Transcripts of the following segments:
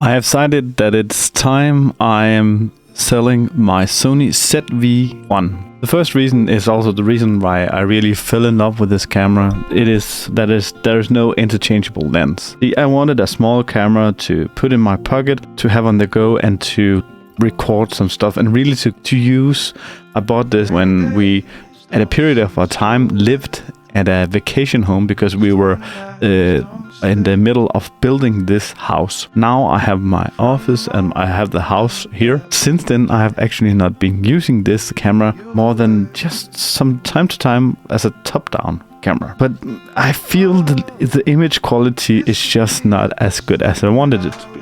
I have decided that it's time I am selling my Sony ZV1. The first reason is also the reason why I really fell in love with this camera. There is no interchangeable lens. I wanted a small camera to put in my pocket, to have on the go and to record some stuff and really to use. I bought this when we, at a period of our time, lived at a vacation home because we were in the middle of building this house. Now I have my office and I have the house here. Since then I have actually not been using this camera more than just some time to time as a top-down camera. But I feel the image quality is just not as good as I wanted it to be.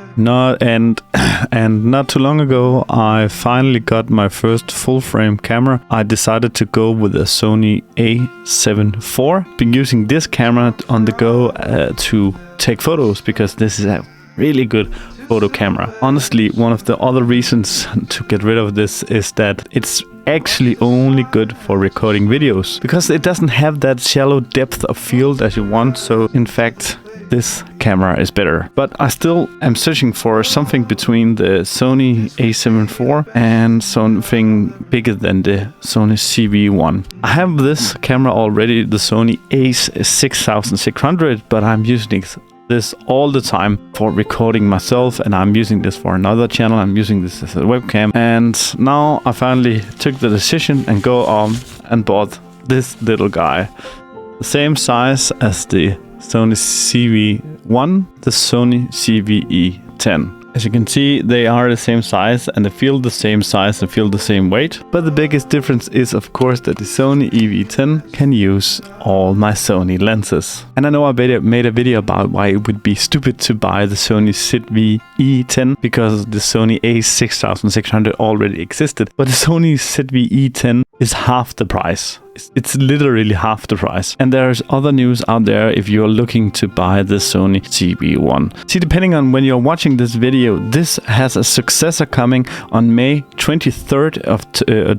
And not too long ago, I finally got my first full-frame camera. I decided to go with a Sony A7 IV. Been using this camera on the go to take photos because this is a really good photo camera. Honestly, one of the other reasons to get rid of this is that it's actually only good for recording videos because it doesn't have that shallow depth of field as you want. So in fact, this camera is better. But I still am searching for something between the Sony A7 IV and something bigger than the Sony ZV1. I have this camera already, the Sony A6600, but I'm using this all the time for recording myself, and I'm using this for another channel. I'm using this as a webcam, and now I finally took the decision and go on and bought this little guy, the same size as the Sony ZV1, the Sony ZV-E10. As you can see, they are the same size and they feel the same size and feel the same weight. But the biggest difference is, of course, that the Sony EV10 can use all my Sony lenses. And I know I made a video about why it would be stupid to buy the Sony ZV-E10 because the Sony A6600 already existed. But the Sony ZV-E10 is half the price. It's literally half the price. And there's other news out there if you're looking to buy the Sony ZV1. See, depending on when you're watching this video, this has a successor coming on May 23rd of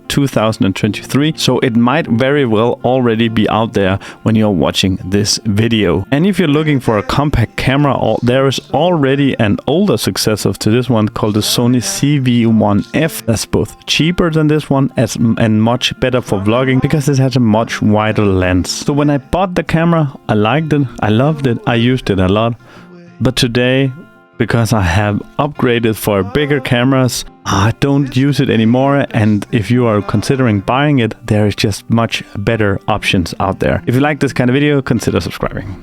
2023. So it might very well already be out there when you're watching this video. And if you're looking for a compact camera, there is already an older successor to this one called the Sony ZV1F. That's both cheaper than this one and much better for vlogging because it has a much wider lens. So when I bought the camera, I liked it, I loved it, I used it a lot. But today, because I have upgraded for bigger cameras, I don't use it anymore. And if you are considering buying it, there is just much better options out there. If you like this kind of video, consider subscribing.